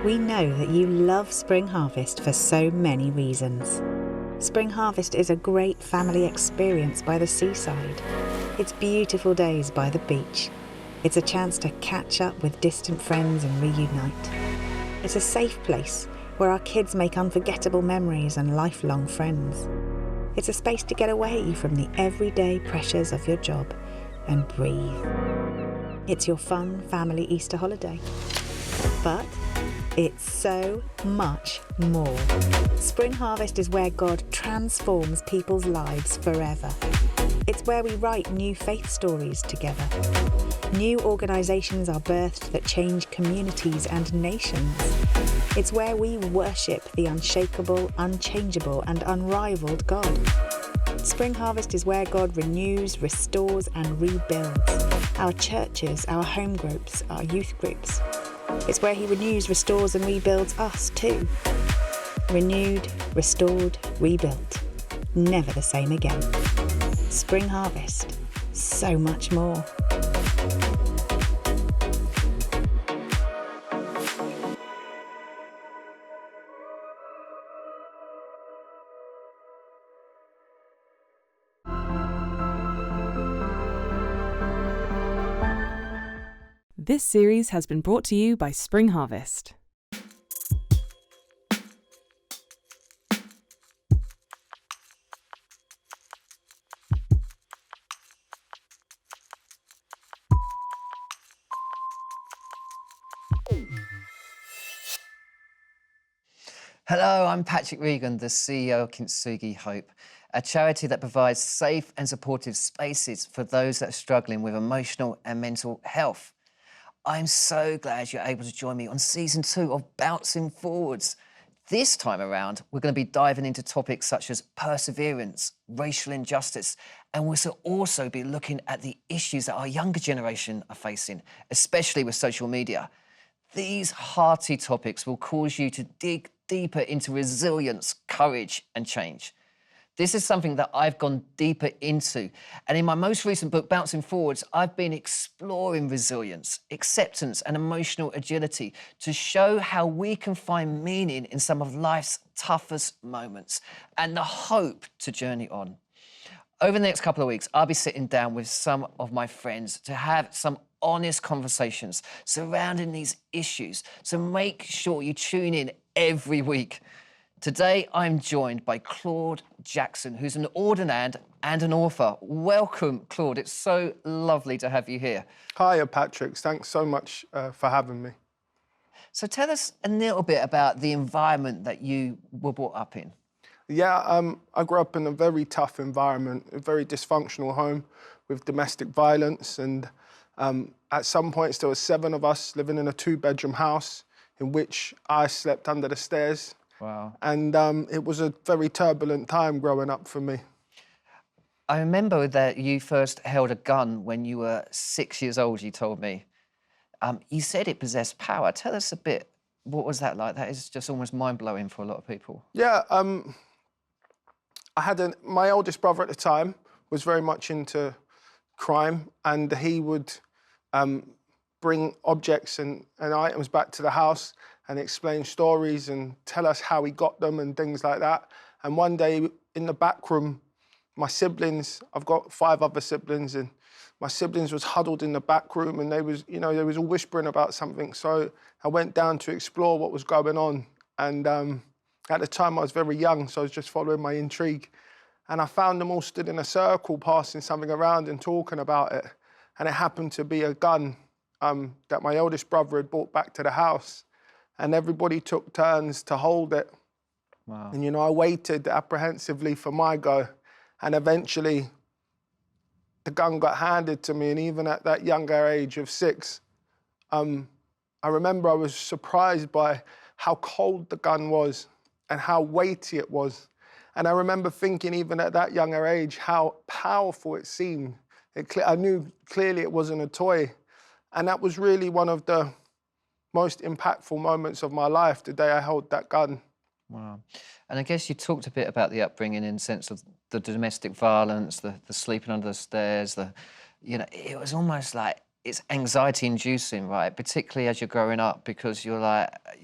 We know that you love Spring Harvest for so many reasons. Spring Harvest is a great family experience by the seaside. It's beautiful days by the beach. It's a chance to catch up with distant friends and reunite. It's a safe place where our kids make unforgettable memories and lifelong friends. It's a space to get away from the everyday pressures of your job and breathe. It's your fun family Easter holiday. But it's so much more. Spring Harvest is where God transforms people's lives forever. It's where we write new faith stories together. New organisations are birthed that change communities and nations. It's where we worship the unshakable, unchangeable and unrivaled God. Spring Harvest is where God renews, restores and rebuilds our churches, our home groups, our youth groups. It's where he renews, restores and rebuilds us too. Renewed, restored, rebuilt. Never the same again. Spring Harvest. So much more. This series has been brought to you by Spring Harvest. Hello, I'm Patrick Regan, the CEO of Kintsugi Hope, a charity that provides safe and supportive spaces for those that are struggling with emotional and mental health. I'm so glad you're able to join me on season 2 of Bouncing Forwards. This time around, we're going to be diving into topics such as perseverance, racial injustice, and we'll also be looking at the issues that our younger generation are facing, especially with social media. These hearty topics will cause you to dig deeper into resilience, courage, and change. This is something that I've gone deeper into. And in my most recent book, Bouncing Forwards, I've been exploring resilience, acceptance, and emotional agility to show how we can find meaning in some of life's toughest moments and the hope to journey on. Over the next couple of weeks, I'll be sitting down with some of my friends to have some honest conversations surrounding these issues. So make sure you tune in every week. Today, I'm joined by Claud Jackson, who's an ordinand and an author. Welcome, Claud. It's so lovely to have you here. Hiya, Patrick. Thanks so much for having me. So tell us a little bit about the environment that you were brought up in. Yeah, I grew up in a very tough environment, a very dysfunctional home with domestic violence. And at some points, there were 7 of us living in a 2-bedroom house in which I slept under the stairs. Wow. And it was a very turbulent time growing up for me. I remember that you first held a gun when you were 6 years old, you told me. You said it possessed power. Tell us a bit, what was that like? That is just almost mind-blowing for a lot of people. Yeah, I had my oldest brother at the time was very much into crime, and he would bring objects and items back to the house and explain stories and tell us how he got them and things like that. And one day in the back room, my siblings, I've got 5 other siblings, and my siblings was huddled in the back room and they was all whispering about something. So I went down to explore what was going on. And at the time I was very young, so I was just following my intrigue. And I found them all stood in a circle, passing something around and talking about it. And it happened to be a gun that my eldest brother had brought back to the house. And everybody took turns to hold it. Wow. And, I waited apprehensively for my go. And eventually, the gun got handed to me. And even at that younger age of 6, I remember I was surprised by how cold the gun was and how weighty it was. And I remember thinking, even at that younger age, how powerful it seemed. I knew clearly it wasn't a toy. And that was really one of the most impactful moments of my life, the day I held that gun. Wow. And I guess you talked a bit about the upbringing in the sense of the domestic violence, the sleeping under the stairs, it was almost like it's anxiety inducing, right? Particularly as you're growing up, because you're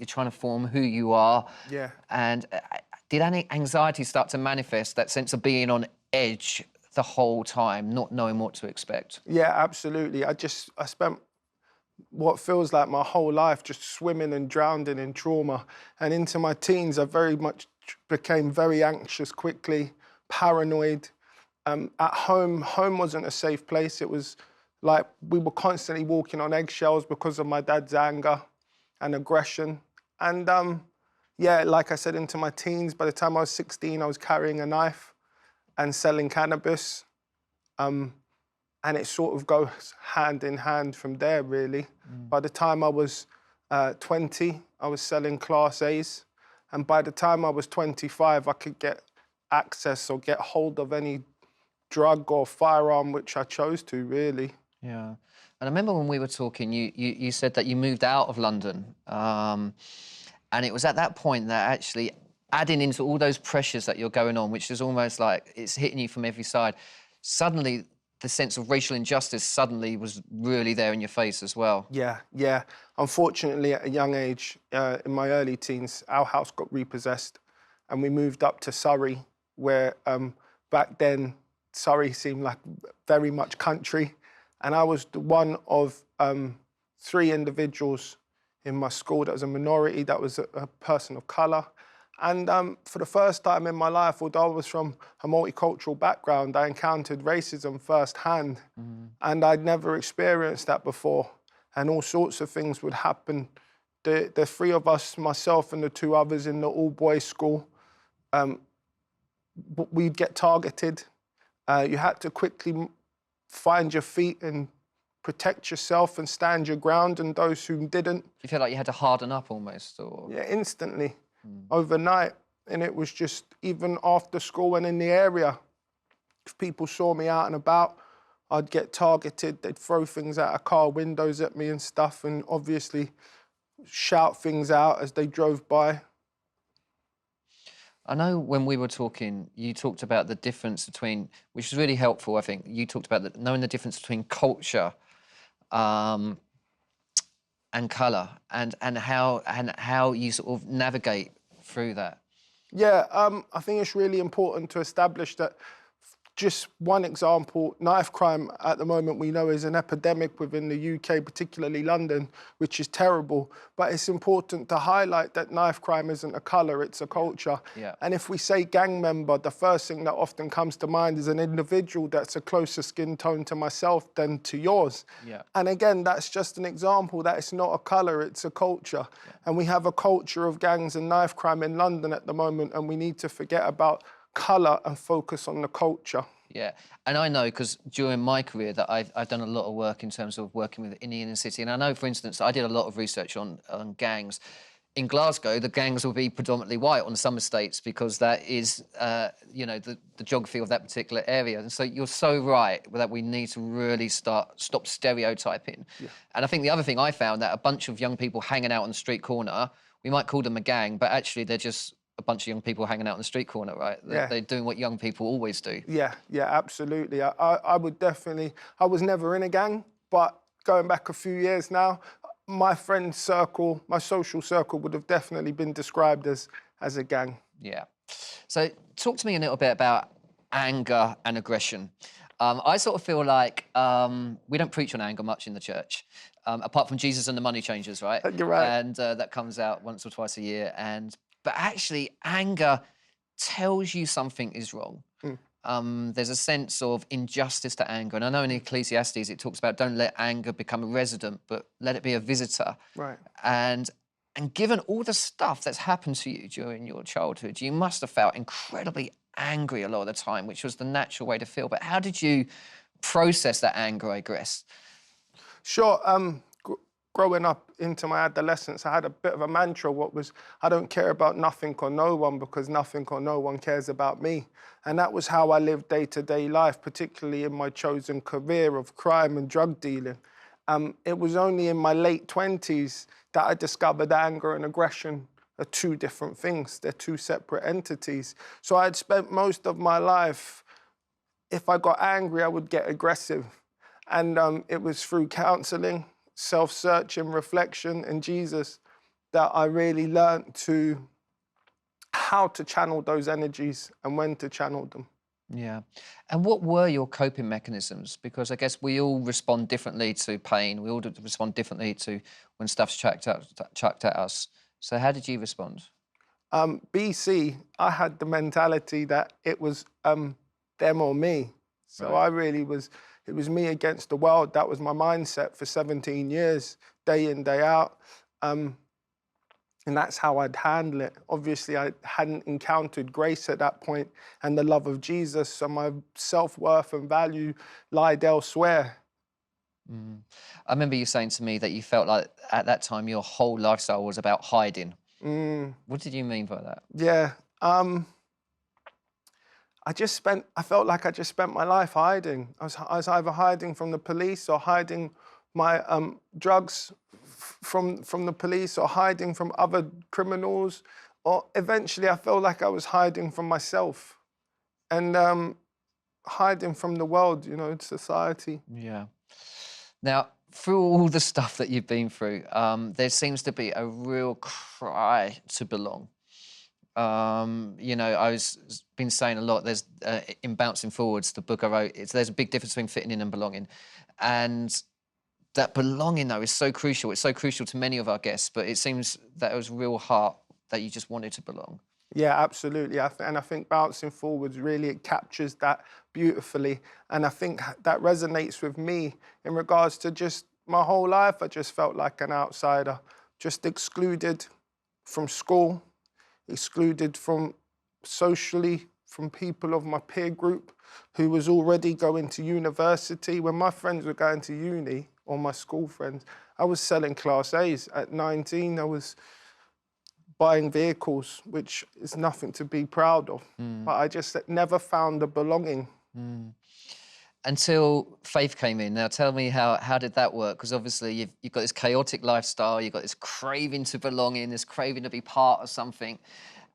trying to form who you are. Yeah. And did any anxiety start to manifest, that sense of being on edge the whole time, not knowing what to expect? Yeah, absolutely. I spent what feels like my whole life just swimming and drowning in trauma. And into my teens, I very much became very anxious quickly, paranoid. At home wasn't a safe place. It was like we were constantly walking on eggshells because of my dad's anger and aggression. And yeah, like I said, into my teens, by the time I was 16, I was carrying a knife and selling cannabis. And it sort of goes hand in hand from there, really. By the time I was 20, I was selling Class A's. And by the time I was 25, I could get access or get hold of any drug or firearm which I chose to, really. Yeah. And I remember when we were talking, you said that you moved out of London. And it was at that point that actually adding into all those pressures that you're going on, which is almost like it's hitting you from every side, suddenly the sense of racial injustice suddenly was really there in your face as well. Yeah, yeah. Unfortunately, at a young age, in my early teens, our house got repossessed and we moved up to Surrey, where back then Surrey seemed like very much country. And I was one of 3 individuals in my school that was a minority, that was a person of colour. And for the first time in my life, although I was from a multicultural background, I encountered racism firsthand. And I'd never experienced that before. And all sorts of things would happen. The 3 of us, myself and the 2 others in the all-boys school, we'd get targeted. You had to quickly find your feet and protect yourself and stand your ground, and those who didn't. You feel like you had to harden up almost, or? Yeah, instantly. Overnight. And it was just, even after school and in the area, if people saw me out and about, I'd get targeted. They'd throw things out of car windows at me and stuff, and obviously shout things out as they drove by. I know when we were talking, you talked about the difference between, which is really helpful, I think. You talked about knowing the difference between culture and colour, and how you sort of navigate through that. Yeah, I think it's really important to establish that. Just one example, knife crime at the moment we know is an epidemic within the UK, particularly London, which is terrible. But it's important to highlight that knife crime isn't a colour, it's a culture. Yeah. And if we say gang member, the first thing that often comes to mind is an individual that's a closer skin tone to myself than to yours. Yeah. And again, that's just an example that it's not a colour, it's a culture. Yeah. And we have a culture of gangs and knife crime in London at the moment, and we need to forget about colour and focus on the culture. Yeah, and I know, because during my career that I've done a lot of work in terms of working with in the inner city, and I know, for instance, I did a lot of research on gangs. In Glasgow, the gangs will be predominantly white on some estates because that is, you know, the geography of that particular area. And so you're so right that we need to really stop stereotyping. Yeah. And I think the other thing I found, that a bunch of young people hanging out on the street corner, we might call them a gang, but actually they're just a bunch of young people hanging out on the street corner, right? They're doing what young people always do. Yeah, yeah, absolutely. I would definitely, I was never in a gang, but going back a few years now, my friend circle, my social circle would have definitely been described as a gang. Yeah. So talk to me a little bit about anger and aggression. I sort of feel like we don't preach on anger much in the church, apart from Jesus and the Money Changers, right? You're right. And that comes out once or twice a year. But actually, anger tells you something is wrong. There's a sense of injustice to anger. And I know in Ecclesiastes it talks about don't let anger become a resident, but let it be a visitor. Right. And given all the stuff that's happened to you during your childhood, you must have felt incredibly angry a lot of the time, which was the natural way to feel. But how did you process that anger, I guess? Sure. Growing up into my adolescence, I had a bit of a mantra, what was, I don't care about nothing or no one because nothing or no one cares about me. And that was how I lived day-to-day life, particularly in my chosen career of crime and drug dealing. It was only in my late 20s that I discovered anger and aggression are 2 different things. They're 2 separate entities. So I'd spent most of my life, if I got angry, I would get aggressive. And it was through counselling, self-searching, reflection, and Jesus that I really learned how to channel those energies and when to channel them. Yeah. And what were your coping mechanisms? Because I guess we all respond differently to pain. We all respond differently to when stuff's chucked at us. So how did you respond? BC, I had the mentality that it was them or me. So Right. I really was, it was me against the world. That was my mindset for 17 years, day in, day out. And that's how I'd handle it. Obviously, I hadn't encountered grace at that point and the love of Jesus, so my self-worth and value lied elsewhere. Mm. I remember you saying to me that you felt like at that time your whole lifestyle was about hiding. What did you mean by that? Yeah. I felt like I just spent my life hiding. I was either hiding from the police or hiding my drugs from the police or hiding from other criminals, or eventually I felt like I was hiding from myself and hiding from the world, you know, society. Yeah. Now, through all the stuff that you've been through, there seems to be a real cry to belong. You know, been saying a lot. There's in Bouncing Forwards, the book I wrote. There's a big difference between fitting in and belonging, and that belonging though is so crucial. It's so crucial to many of our guests, but it seems that it was real heart that you just wanted to belong. Yeah, absolutely. And I think Bouncing Forwards really, it captures that beautifully. And I think that resonates with me in regards to just my whole life. I just felt like an outsider, just excluded from school, excluded from socially, from people of my peer group who was already going to university. When my friends were going to uni, or my school friends, I was selling Class A's. At 19, I was buying vehicles, which is nothing to be proud of. But I just never found the belonging. Until faith came in. Now tell me, how did that work? Because obviously you've got this chaotic lifestyle, you've got this craving to belong in, this craving to be part of something.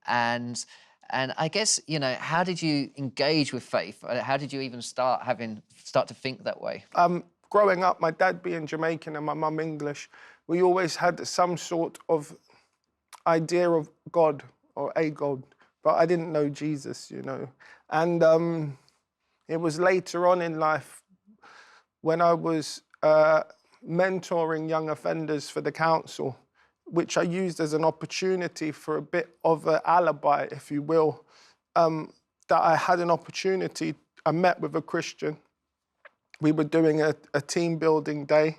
And I guess, you know, how did you engage with faith? How did you even start to think that way? Growing up, my dad being Jamaican and my mum English, we always had some sort of idea of God or a God, but I didn't know Jesus, you know. And it was later on in life when I was mentoring young offenders for the council, which I used as an opportunity for a bit of an alibi, if you will, that I had an opportunity. I met with a Christian. We were doing a team building day.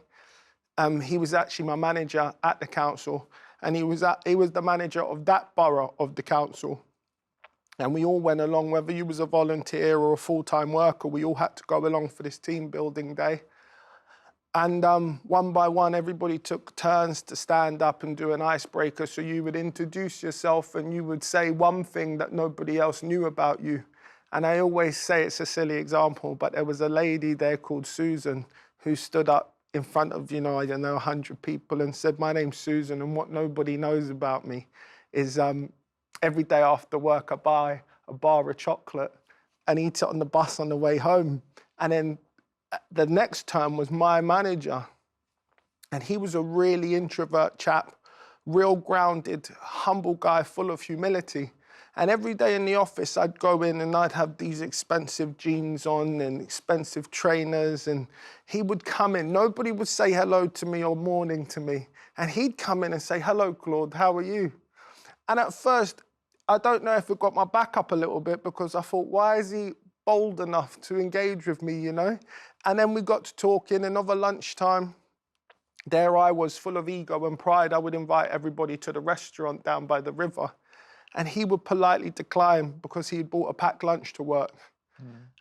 He was actually my manager at the council, and he was the manager of that borough of the council. And we all went along, whether you was a volunteer or a full-time worker, we all had to go along for this team building day. And one by one, everybody took turns to stand up and do an icebreaker. So you would introduce yourself and you would say one thing that nobody else knew about you. And I always say it's a silly example, but there was a lady there called Susan who stood up in front of, 100 people and said, "My name's Susan, and what nobody knows about me is every day after work I buy a bar of chocolate and eat it on the bus on the way home." And then the next term was my manager, and he was a really introvert chap, real grounded, humble guy, full of humility. And every day in the office, I'd go in and I'd have these expensive jeans on and expensive trainers, and he would come in. Nobody would say hello to me or morning to me. And he'd come in and say, "Hello, Claude, how are you?" And at first, I don't know if it got my back up a little bit because I thought, why is he bold enough to engage with me, you know? And then we got to talking, and over lunchtime, there I was, full of ego and pride. I would invite everybody to the restaurant down by the river. And he would politely decline because he had bought a packed lunch to work.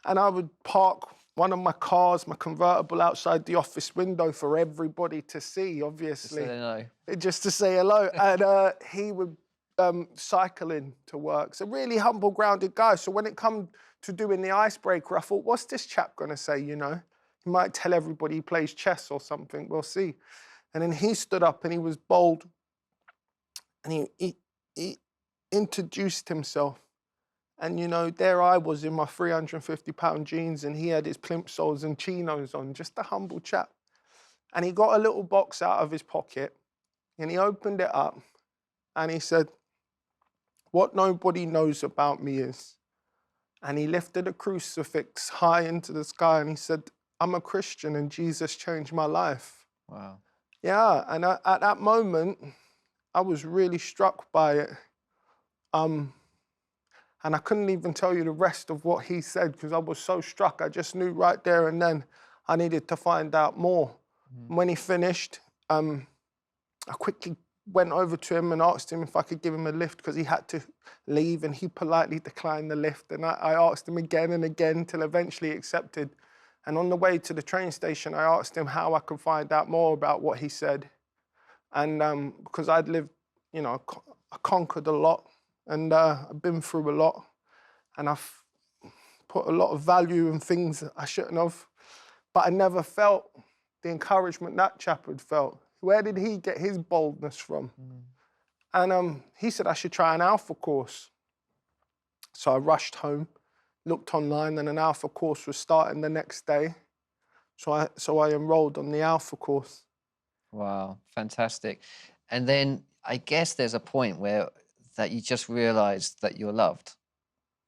And I would park one of my cars, my convertible, outside the office window for everybody to see, obviously. Just so they know. Just to say hello. And he would cycle in to work. So really humble, grounded guy. So when it come to doing the icebreaker, I thought, what's this chap gonna say, you know? He might tell everybody he plays chess or something, we'll see. And then he stood up and he was bold. And he introduced himself. And, you know, there I was in my 350-pound jeans, and he had his plimsolls and chinos on, just a humble chap. And he got a little box out of his pocket, and he opened it up, and he said, "What nobody knows about me is," and he lifted a crucifix high into the sky, and he said, "I'm a Christian, and Jesus changed my life." Wow. Yeah, and at that moment, I was really struck by it. And I couldn't even tell you the rest of what he said because I was so struck. I just knew right there and then I needed to find out more. When he finished, I quickly went over to him and asked him if I could give him a lift because he had to leave, and he politely declined the lift. And I asked him again and again till eventually he accepted. And on the way to the train station, I asked him how I could find out more about what he said. And because I'd lived, you know, I conquered a lot. And I've been through a lot, and I've put a lot of value in things that I shouldn't have, but I never felt the encouragement that chap had felt. Where did he get his boldness from? And he said I should try an Alpha course. So I rushed home, looked online, and an Alpha course was starting the next day. So I enrolled on the Alpha course. Wow, fantastic. And then I guess there's a point where that you just realize that you're loved.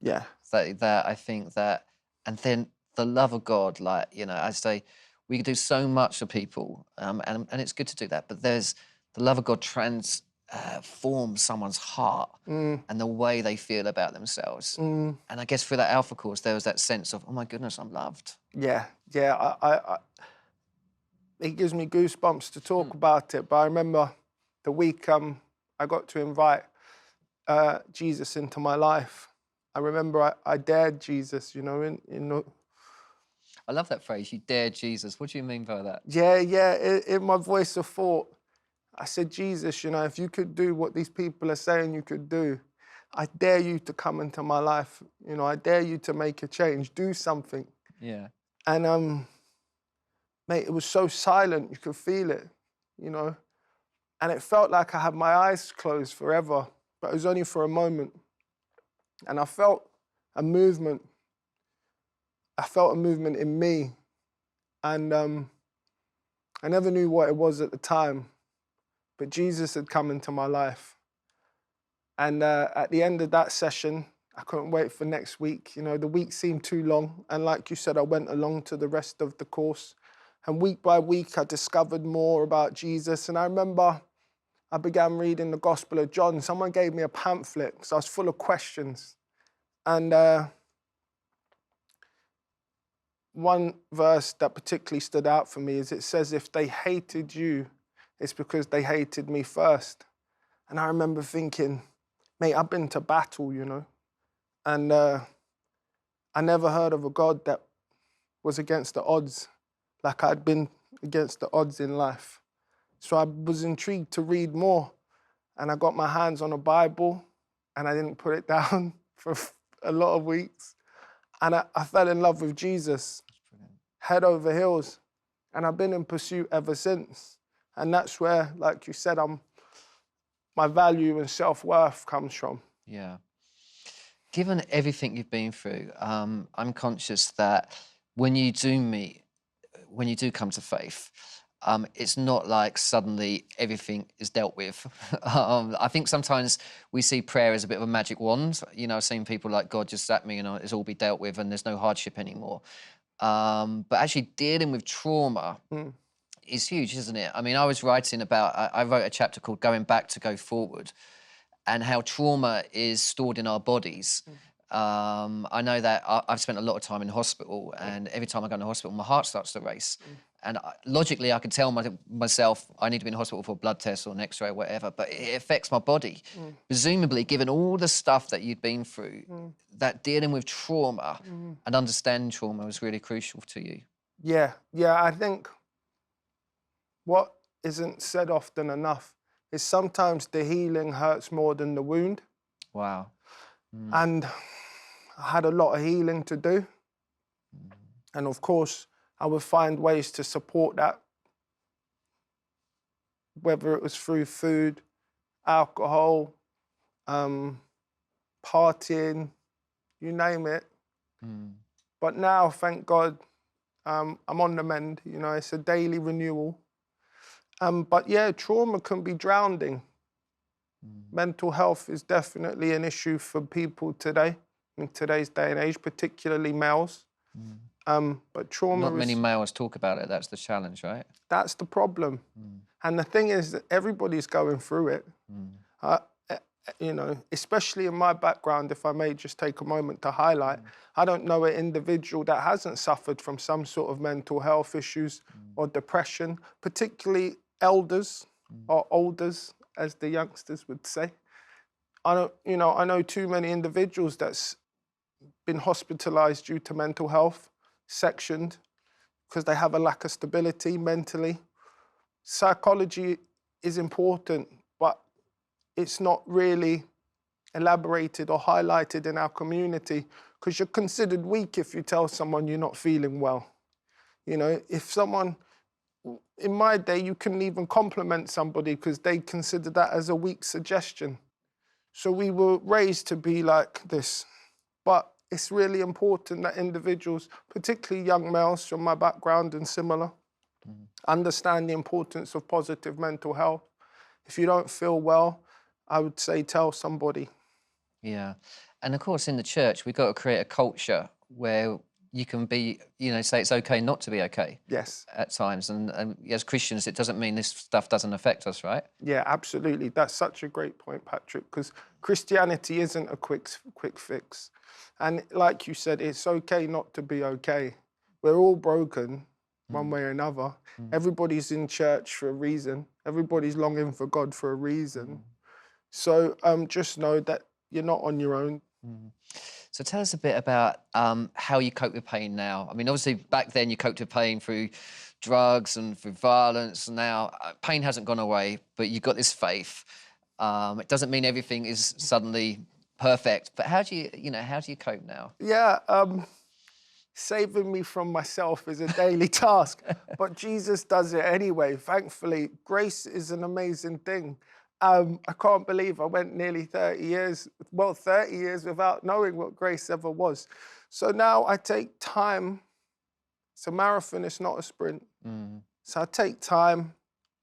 Yeah. That I think that, and then the love of God, like, you know, I say, we can do so much for people, and it's good to do that, but there's the love of God transforms someone's heart and the way they feel about themselves. And I guess through that Alpha course, there was that sense of, oh my goodness, I'm loved. Yeah, I it gives me goosebumps to talk about it, but I remember the week I got to invite Jesus into my life. I remember I dared Jesus, you know, I love that phrase, you dared Jesus. What do you mean by that? Yeah, in my voice of thought, I said, Jesus, you know, if you could do what these people are saying you could do, I dare you to come into my life. You know, I dare you to make a change, do something. Yeah. And mate, it was so silent, you could feel it, you know, and it felt like I had my eyes closed forever, but it was only for a moment. And I felt a movement. I felt a movement in me. And I never knew what it was at the time, but Jesus had come into my life. And at the end of that session, I couldn't wait for next week. You know, the week seemed too long. And like you said, I went along to the rest of the course. And week by week, I discovered more about Jesus. And I remember I began reading the Gospel of John. Someone gave me a pamphlet because I was full of questions. And one verse that particularly stood out for me is it says, if they hated you, it's because they hated me first. And I remember thinking, mate, I've been to battle, you know, and I never heard of a God that was against the odds like I'd been against the odds in life. So I was intrigued to read more, and I got my hands on a Bible, and I didn't put it down for a lot of weeks. And I fell in love with Jesus, head over heels, and I've been in pursuit ever since. And that's where, like you said, my value and self-worth comes from. Yeah. Given everything you've been through, I'm conscious that when you do come to faith, it's not like suddenly everything is dealt with. I think sometimes we see prayer as a bit of a magic wand. You know, I've seen people like, God just sat me, you know, it's all be dealt with and there's no hardship anymore. But actually dealing with trauma is huge, isn't it? I mean, I was writing about, I wrote a chapter called Going Back to Go Forward, and how trauma is stored in our bodies. I know that I've spent a lot of time in hospital, and every time I go into hospital, my heart starts to race. And logically, I could tell myself I need to be in hospital for a blood test or an X-ray or whatever, but it affects my body. Presumably, given all the stuff that you'd been through, that dealing with trauma and understanding trauma was really crucial to you. Yeah, I think what isn't said often enough is sometimes the healing hurts more than the wound. Wow. And I had a lot of healing to do. And of course, I would find ways to support that, whether it was through food, alcohol, partying, you name it. Mm. But now, thank God, I'm on the mend. You know, it's a daily renewal. But yeah, trauma can be drowning. Mental health is definitely an issue for people today, in today's day and age, particularly males. But trauma Not many is, males talk about it. That's the challenge, right? that's the problem. And the thing is that everybody's going through it. Uh, you know, especially in my background, if I may just take a moment to highlight, I don't know an individual that hasn't suffered from some sort of mental health issues or depression, particularly elders or olders, as the youngsters would say. I know too many individuals that's been hospitalized due to mental health, sectioned, because they have a lack of stability mentally. Psychology is important, but it's not really elaborated or highlighted in our community, because you're considered weak if you tell someone you're not feeling well. You know, if someone, in my day, you couldn't even compliment somebody because they considered that as a weak suggestion. So we were raised to be like this. But it's really important that individuals, particularly young males from my background and similar, understand the importance of positive mental health. If you don't feel well, I would say tell somebody. Yeah. And of course, in the church, we've got to create a culture where you can be, say it's okay not to be okay. Yes. At times. And as Christians, it doesn't mean this stuff doesn't affect us, right? Yeah, absolutely. That's such a great point, Patrick, because Christianity isn't a quick fix. And like you said, it's okay not to be okay. We're all broken one way or another. Everybody's in church for a reason. Everybody's longing for God for a reason. So just know that you're not on your own. So tell us a bit about how you cope with pain now. I mean, obviously, back then you coped with pain through drugs and through violence. Now, pain hasn't gone away, but you've got this faith. It doesn't mean everything is suddenly perfect, but how do you cope now? Yeah, saving me from myself is a daily task, but Jesus does it anyway. Thankfully, grace is an amazing thing. I can't believe I went nearly 30 years without knowing what grace ever was. So now I take time. It's a marathon, it's not a sprint. So I take time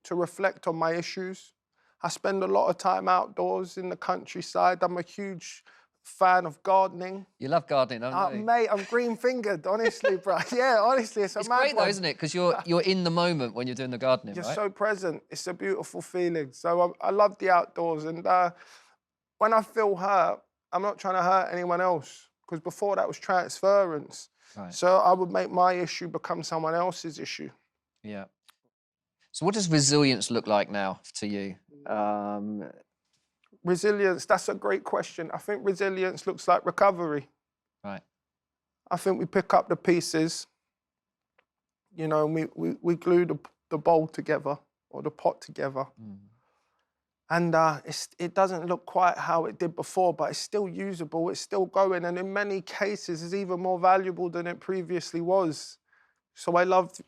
to reflect on my issues. I spend a lot of time outdoors in the countryside. I'm a huge fan of gardening. You love gardening, don't you? Mate, I'm green-fingered, honestly, bro. Yeah, honestly, it's a mad great though, one. isn't it? Because you're in the moment when you're doing the gardening, You're right? so present. It's a beautiful feeling. So I love the outdoors. And when I feel hurt, I'm not trying to hurt anyone else, because before that was transference. Right. So I would make my issue become someone else's issue. Yeah. So what does resilience look like now to you? Resilience, that's a great question. I think resilience looks like recovery. Right. I think we pick up the pieces, and we glue the bowl together or the pot together. And it doesn't look quite how it did before, but it's still usable, it's still going, and in many cases is even more valuable than it previously was. So I loved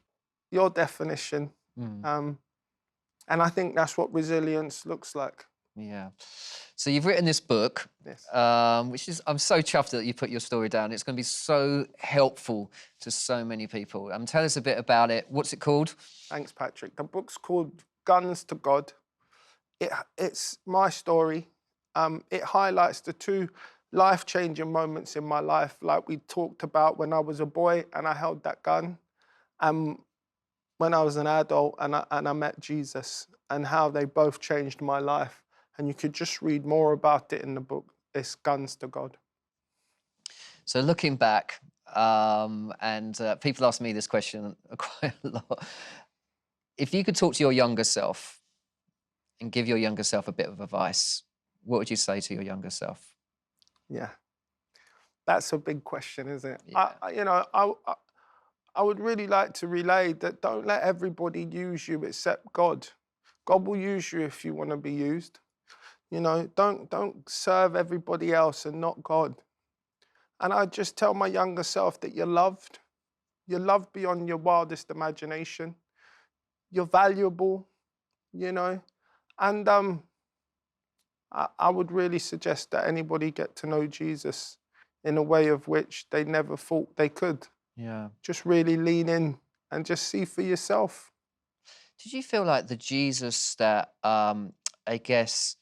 your definition. And I think that's what resilience looks like. Yeah. So you've written this book, Yes. which is, I'm so chuffed that you put your story down. It's going to be so helpful to so many people. Tell us a bit about it. What's it called? Thanks, Patrick. The book's called Guns to God. It's my story. It highlights the two life-changing moments in my life, like we talked about when I was a boy and I held that gun, when I was an adult and I met Jesus, and how they both changed my life. And you could just read more about it in the book. It's Guns to God. So looking back, and people ask me this question quite a lot. If you could talk to your younger self and give your younger self a bit of advice, what would you say to your younger self? Yeah, that's a big question, isn't it? Yeah. I would really like to relay that don't let everybody use you except God. God will use you if you want to be used. Don't serve everybody else and not God. And I just tell my younger self that you're loved. You're loved beyond your wildest imagination. You're valuable, And I would really suggest that anybody get to know Jesus in a way of which they never thought they could. Yeah. Just really lean in and just see for yourself. Did you feel like the Jesus that I guess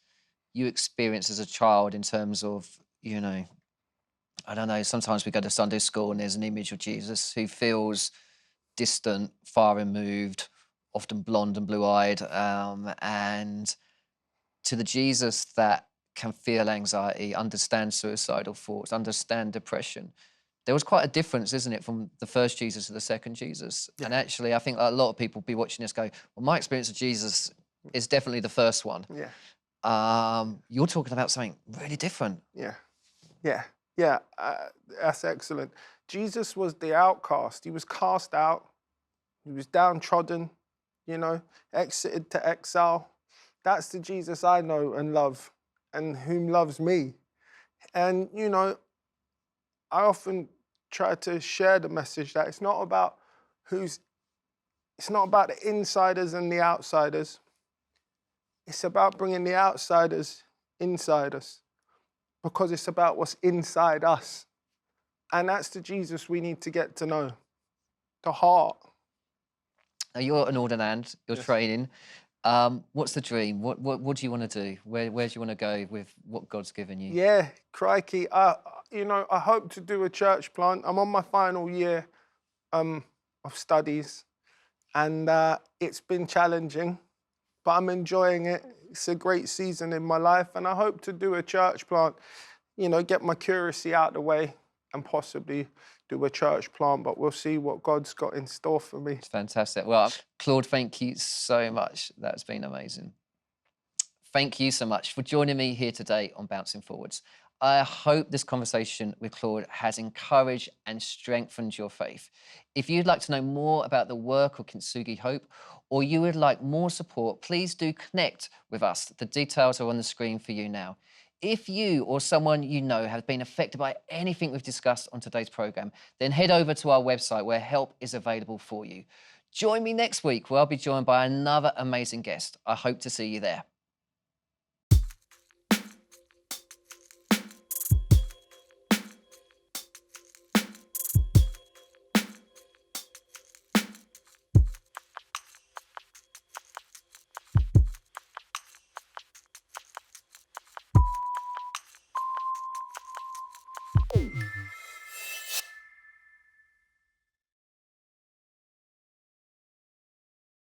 you experienced as a child in terms of, you know, I don't know, sometimes we go to Sunday school and there's an image of Jesus who feels distant, far removed, often blonde and blue-eyed, and to the Jesus that can feel anxiety, understand suicidal thoughts, understand depression. There was quite a difference, isn't it, from the first Jesus to the second Jesus? Yeah. And actually, I think a lot of people be watching this go, well, my experience of Jesus is definitely the first one. Yeah, You're talking about something really different. yeah, yeah, yeah. That's excellent. Jesus was the outcast. He was cast out. He was downtrodden, you know, exited to exile. That's the Jesus I know and love, and whom loves me. And, you know, I often try to share the message that it's not about it's not about the insiders and the outsiders. It's about bringing the outsiders inside us, because it's about what's inside us. And that's the Jesus we need to get to know, the heart. Now, you're an ordinand, you're Yes. training. What's the dream? What do you want to do? Where do you want to go with what God's given you? Yeah, crikey. You know, I hope to do a church plant. I'm on my final year of studies, and it's been challenging, but I'm enjoying it. It's a great season in my life, and I hope to do a church plant, you know, get my curacy out of the way and possibly do a church plant, but we'll see what God's got in store for me. It's fantastic. Well, Claude, thank you so much. That's been amazing. Thank you so much for joining me here today on Bouncing Forwards. I hope this conversation with Claude has encouraged and strengthened your faith. If you'd like to know more about the work of Kintsugi Hope, or you would like more support, please do connect with us. The details are on the screen for you now. If you or someone you know have been affected by anything we've discussed on today's programme, then head over to our website where help is available for you. Join me next week where I'll be joined by another amazing guest. I hope to see you there.